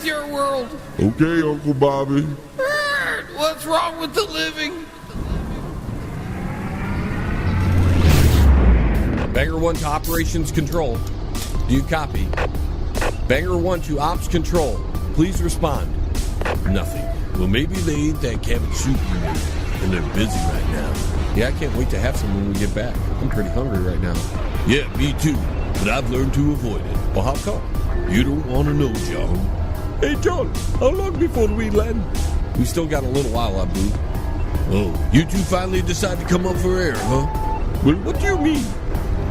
your world. Okay, Uncle Bobby. What's wrong with the living? Banger 1 to Operations Control. Do you copy? Banger 1 to Ops Control. Please respond. Nothing. Well, maybe they ate that cabbage soup you made, and they're busy right now. Yeah, I can't wait to have some when we get back. I'm pretty hungry right now. Yeah, me too, but I've learned to avoid it. Well, how come? You don't want to know, John. Hey, John, how long before we land? We still got a little while, Abu. Oh, you two finally decided to come up for air, huh? Well, what do you mean?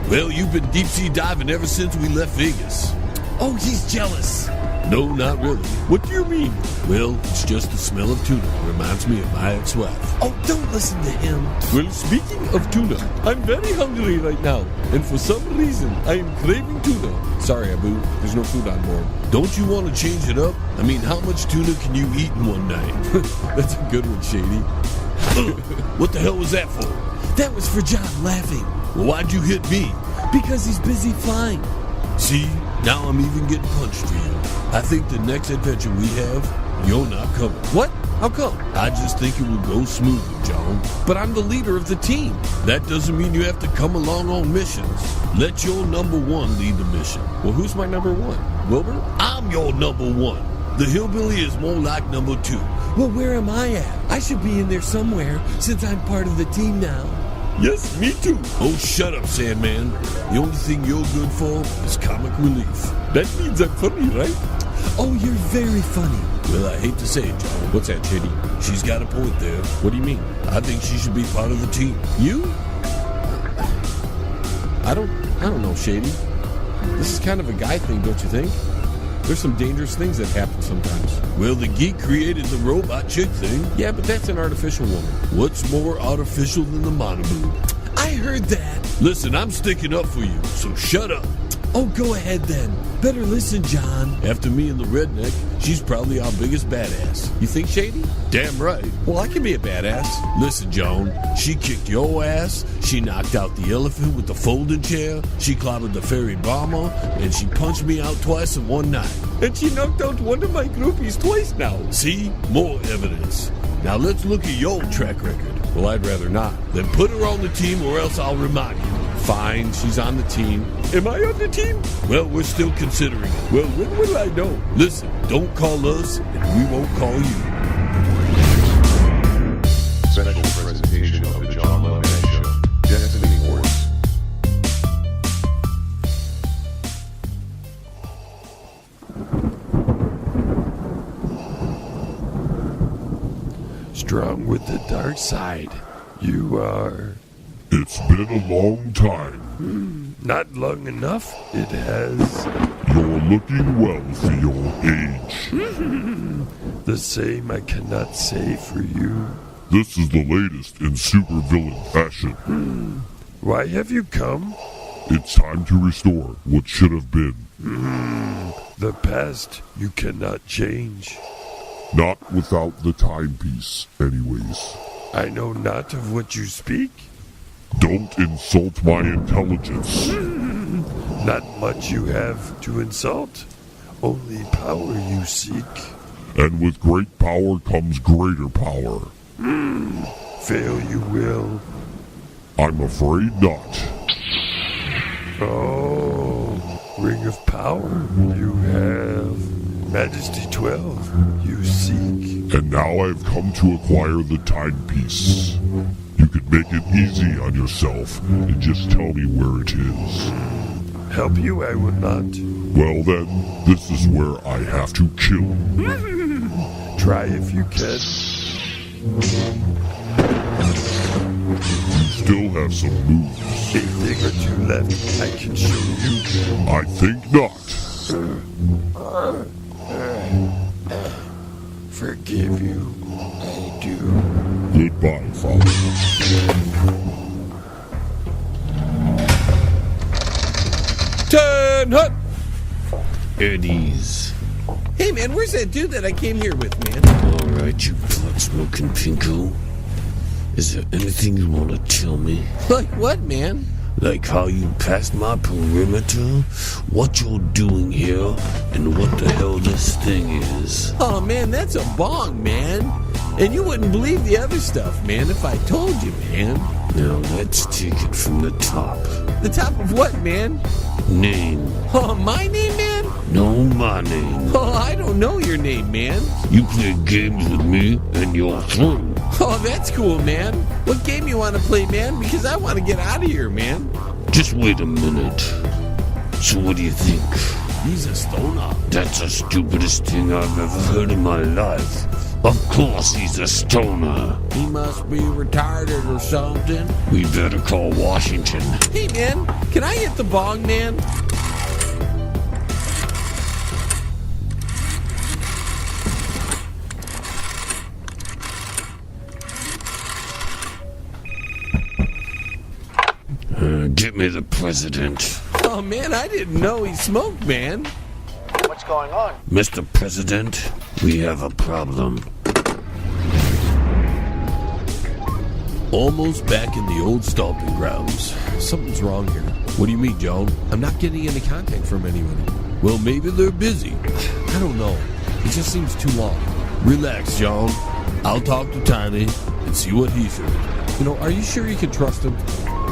Well, you've been deep-sea diving ever since we left Vegas. Oh, he's jealous. No, not really. What do you mean? Well, it's just the smell of tuna. Reminds me of my ex-wife. Oh, don't listen to him. Well, speaking of tuna, I'm very hungry right now. And for some reason, I am craving tuna. Sorry, Abu. There's no food on board. Don't you want to change it up? I mean, how much tuna can you eat in one night? That's a good one, Shady. What the hell was that for? That was for John laughing. Well, why'd you hit me? Because he's busy flying. See, now I'm even getting punched for you. I think the next adventure we have, you're not covered. What? How come? I just think it will go smoothly, John. But I'm the leader of the team. That doesn't mean you have to come along on missions. Let your number one lead the mission. Well, who's my number one? Wilbur? I'm your number one. The hillbilly is more like number two. Well, where am I at? I should be in there somewhere since I'm part of the team now. Yes, me too. Oh, shut up, Sandman. The only thing you're good for is comic relief. That means I'm funny, right? Oh, you're very funny. Well, I hate to say it, John. What's that, Shady? She's got a point there. What do you mean? I think she should be part of the team. You? I don't know, Shady. This is kind of a guy thing, don't you think? There's some dangerous things that happen sometimes. Well, the geek created the robot chick thing. Yeah, but that's an artificial woman. What's more artificial than the Malibu? I heard that. Listen, I'm sticking up for you, so shut up. Oh, go ahead then. Better listen, John. After me and the redneck, she's probably our biggest badass. You think, Shady? Damn right. Well, I can be a badass. Listen, Joan, she kicked your ass, she knocked out the elephant with the folding chair, she clobbered the ferry bomber, and she punched me out twice in one night. And she knocked out one of my groupies twice now. See? More evidence. Now let's look at your track record. Well, I'd rather not. Then put her on the team or else I'll remind you. Fine, she's on the team. Am I on the team? Well, we're still considering it. Well, when will I know? Listen, don't call us and we won't call you. Special presentation of the John LeBang Show. Destiny Wars. Strong with the dark side. You are. It's been a long time. Not long enough, it has. You're looking well for your age. The same I cannot say for you. This is the latest in supervillain fashion. Why have you come? It's time to restore what should have been. The past you cannot change. Not without the timepiece, anyways. I know not of what you speak. Don't insult my intelligence. Not much you have to insult. Only power you seek. And with great power comes greater power. Fail you will. I'm afraid not. Oh, Ring of Power you have. Majesty 12 you seek. And now I've come to acquire the timepiece. You could make it easy on yourself and just tell me where it is. Help you I will not. Well then, this is where I have to kill. Try if you can. You still have some moves. A thing or two left I can show you. I think not. Forgive you. I do. Goodbye, Father. 10 hut! Eddie's. Hey, man, where's that dude that I came here with, man? All right, you pot-smoking pinko. Is there anything you want to tell me? Like what, man? Like how you passed my perimeter, what you're doing here, and what the hell this thing is. Oh, man, that's a bong, man. And you wouldn't believe the other stuff, man, if I told you, man. Now let's take it from the top. The top of what, man? Name. Oh, my name, man? No, my name. Oh, I don't know your name, man. You play games with me, and you're through. Oh, that's cool, man. What game you want to play, man? Because I want to get out of here, man. Just wait a minute. So what do you think? He's a stoner. That's the stupidest thing I've ever heard in my life. Of course he's a stoner. He must be retarded or something. We better call Washington. Hey, man, can I hit the bong, man? Get me the president. Oh, man, I didn't know he smoked, man. What's going on? Mr. President, we have a problem. Almost back in the old stomping grounds. Something's wrong here. What do you mean, Joan? I'm not getting any contact from anyone. Well, maybe they're busy. I don't know. It just seems too long. Relax, John. I'll talk to Tiny and see what he's heard. You know, are you sure you can trust him?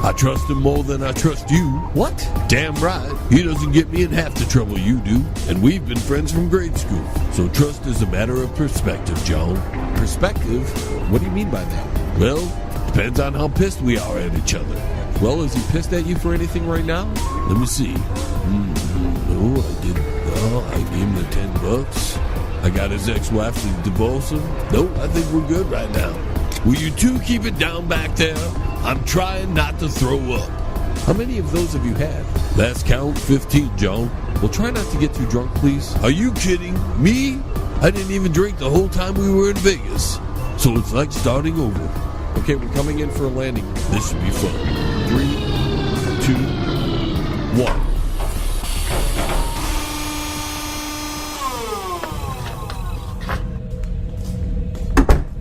I trust him more than I trust you. What? Damn right. He doesn't get me in half the trouble you do, and we've been friends from grade school. So trust is a matter of perspective, John. Perspective? What do you mean by that? Well, depends on how pissed we are at each other. Well, is he pissed at you for anything right now? Let me see. No, I didn't. No, I gave him the $10. I got his ex-wife to divorce him. No, I think we're good right now. Will you two keep it down back there? I'm trying not to throw up. How many of those have you had? Last count, 15, John. Well, try not to get too drunk, please. Are you kidding? Me? I didn't even drink the whole time we were in Vegas. So it's like starting over. Okay, we're coming in for a landing. This should be fun. 3, 2, 1.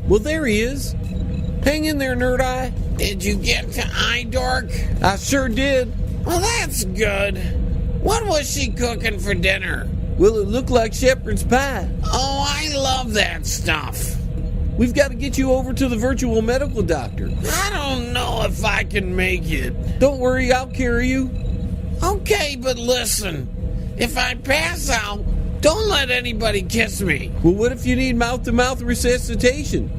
Well, there he is. Hang in there, Nerd Eye. Did you get to Eye Dork? I sure did. Well, that's good. What was she cooking for dinner? Well, it looked like shepherd's pie. Oh, I love that stuff. We've got to get you over to the virtual medical doctor. I don't know if I can make it. Don't worry, I'll carry you. Okay, but listen. If I pass out, don't let anybody kiss me. Well, what if you need mouth-to-mouth resuscitation?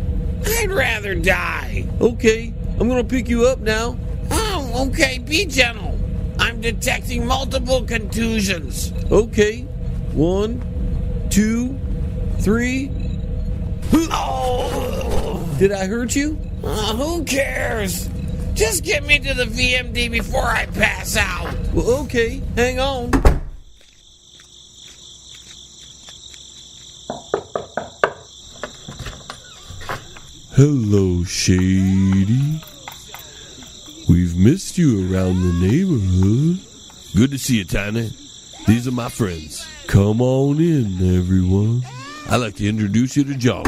I'd rather die. Okay, I'm going to pick you up now. Oh, okay, be gentle. I'm detecting multiple contusions. Okay, 1, 2, 3. Oh! Did I hurt you? Who cares? Just get me to the VMD before I pass out. Well, okay, hang on. Hello, Shady. We've missed you around the neighborhood. Good to see you, Tiny. These are my friends. Come on in, everyone. I'd like to introduce you to John.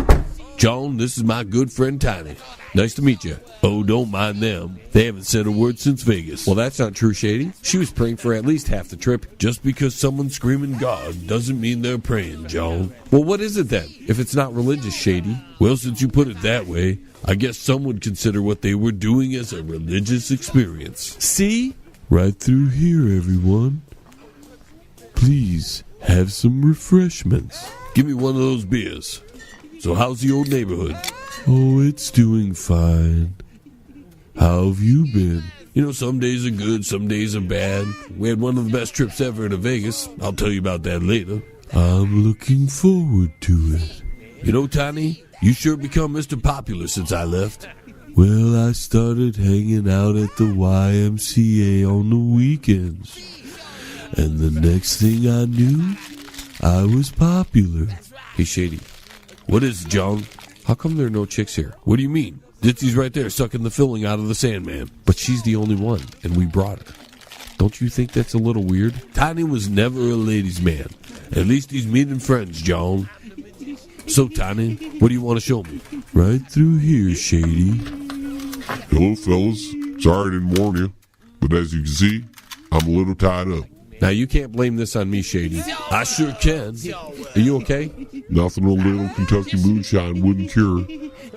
John, this is my good friend Tiny. Nice to meet you. Oh, don't mind them. They haven't said a word since Vegas. Well, that's not true, Shady. She was praying for at least half the trip. Just because someone's screaming God doesn't mean they're praying, John. Well, what is it then, if it's not religious, Shady? Well, since you put it that way, I guess some would consider what they were doing as a religious experience. See? Right through here, everyone. Please, have some refreshments. Give me one of those beers. So how's the old neighborhood? Oh, it's doing fine. How have you been? You know, some days are good, some days are bad. We had one of the best trips ever to Vegas. I'll tell you about that later. I'm looking forward to it. You know, Tiny, you sure become Mr. Popular since I left. Well, I started hanging out at the YMCA on the weekends. And the next thing I knew, I was popular. Hey, Shady. What is it, John? How come there are no chicks here? What do you mean? Ditsy's right there sucking the filling out of the Sandman. But she's the only one, and we brought her. Don't you think that's a little weird? Tiny was never a ladies' man. At least he's meeting friends, John. So, Tiny, what do you want to show me? Right through here, Shady. Hello, fellas. Sorry I didn't warn you. But as you can see, I'm a little tied up. Now, you can't blame this on me, Shady. I sure can. Are you okay? Nothing a little Kentucky moonshine wouldn't cure.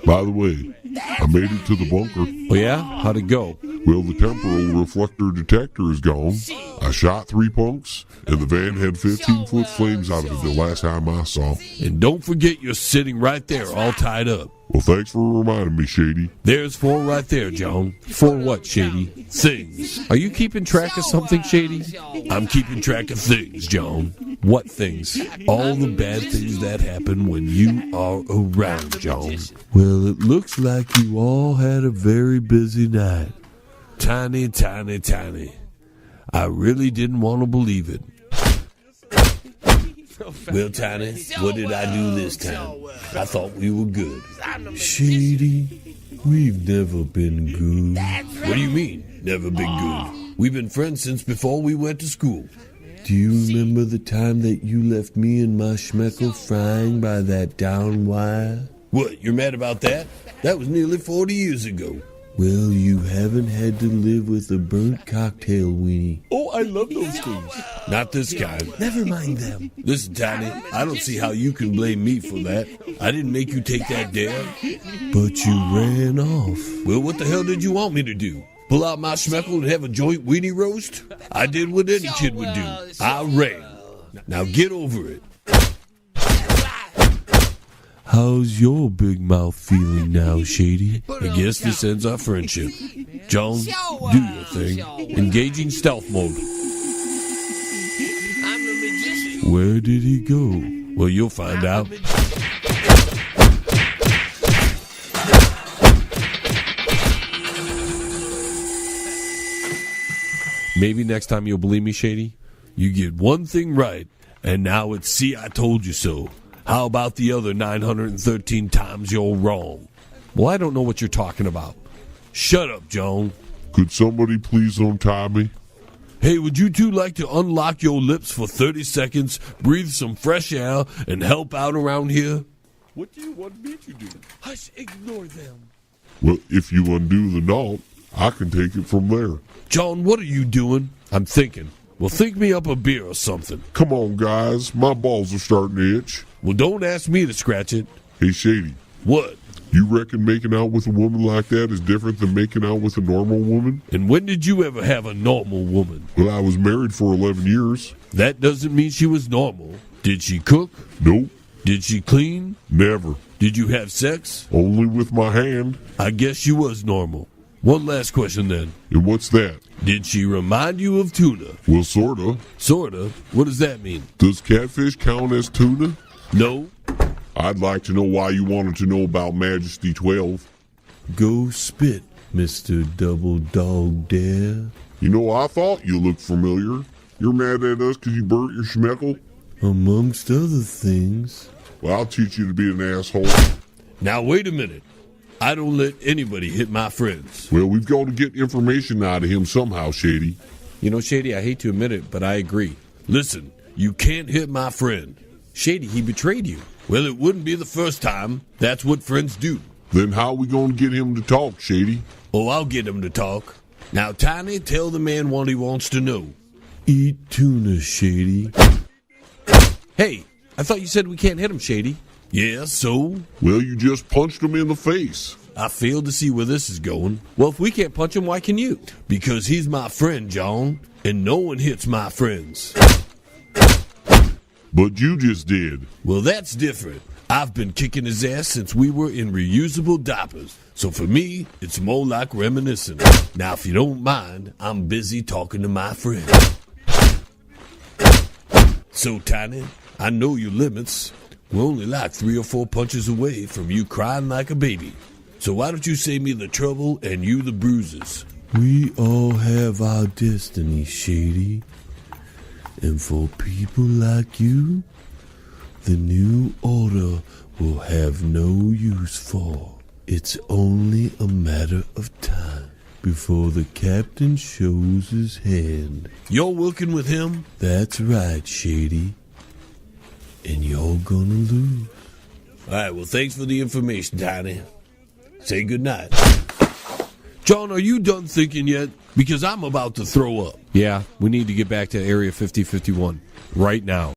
By the way, I made it to the bunker. Oh, yeah? How'd it go? Well, the temporal reflector detector is gone. I shot 3 punks, and the van had 15-foot flames out of it the last time I saw. And don't forget you're sitting right there all tied up. Well, thanks for reminding me, Shady. There's 4 right there, John. 4 what, Shady? Things. Are you keeping track of something, Shady? I'm keeping track of things, John. What things? All the bad things that happen when you are around, John. Well, it looks like you all had a very busy night. Tiny, tiny, tiny. I really didn't want to believe it. Well, Tiny, what did I do this time? I thought we were good. Shady, we've never been good. What do you mean, never been good? We've been friends since before we went to school. Do you remember the time that you left me and my schmeckle frying by that down wire? What, you're mad about that? That was nearly 40 years ago. Well, you haven't had to live with a burnt cocktail weenie. Oh, I love those things. Not this kind. Never mind them. Listen, Tiny, I don't see how you can blame me for that. I didn't make you take that dare. But you ran off. Well, what the hell did you want me to do? Pull out my schmeckle and have a joint weenie roast? I did what any kid would do. I ran. Now get over it. How's your big mouth feeling now, Shady? I guess this ends our friendship. Joan, do your thing. Engaging stealth mode. Where did he go? Well, you'll find out. Maybe next time you'll believe me, Shady. You get one thing right, and now it's see I told you so. How about the other 913 times you're wrong? Well, I don't know what you're talking about. Shut up, Joan. Could somebody please untie me? Hey, would you two like to unlock your lips for 30 seconds, breathe some fresh air, and help out around here? What do you want me to do? Hush, ignore them. Well, if you undo the knot, I can take it from there. John, what are you doing? I'm thinking. Well, think me up a beer or something. Come on, guys. My balls are starting to itch. Well, don't ask me to scratch it. Hey, Shady, What? you reckon making out with a woman like that is different than making out with a normal woman? And when did you ever have a normal woman? Well, I was married for 11 years. That doesn't mean she was normal. Did she cook? Nope, Did she clean? never. Did you have sex? Only with my hand. I guess she was normal. One last question then. And what's that? Did she remind you of tuna? Well, sorta. Sorta. What does that mean? Does catfish count as tuna? No. I'd like to know why you wanted to know about Majesty 12. Go spit, Mr. Double Dog Dare. You know, I thought you looked familiar. You're mad at us because you burnt your schmeckle? Amongst other things. Well, I'll teach you to be an asshole. Now, wait a minute. I don't let anybody hit my friends. Well, we've got to get information out of him somehow, Shady. You know, Shady, I hate to admit it, but I agree. Listen, you can't hit my friend. Shady, he betrayed you. Well, it wouldn't be the first time. That's what friends do. Then how are we going to get him to talk, Shady? Oh, I'll get him to talk. Now, Tiny, tell the man what he wants to know. Eat tuna, Shady. Hey, I thought you said we can't hit him, Shady. Yeah, so? Well, you just punched him in the face. I fail to see where this is going. Well, if we can't punch him, why can you? Because he's my friend, John, and no one hits my friends. But you just did. Well, that's different. I've been kicking his ass since we were in reusable diapers. So for me, it's more like reminiscing. Now, if you don't mind, I'm busy talking to my friend. So, Tiny, I know your limits. We're only like 3 or 4 punches away from you crying like a baby. So why don't you save me the trouble and you the bruises? We all have our destiny, Shady. And for people like you, the new order will have no use for. It's only a matter of time before the captain shows his hand. You're working with him? That's right, Shady. And you're gonna lose. All right, well, thanks for the information, Tiny. Say goodnight. John, are you done thinking yet? because I'm about to throw up. Yeah, we need to get back to Area 5051 right now.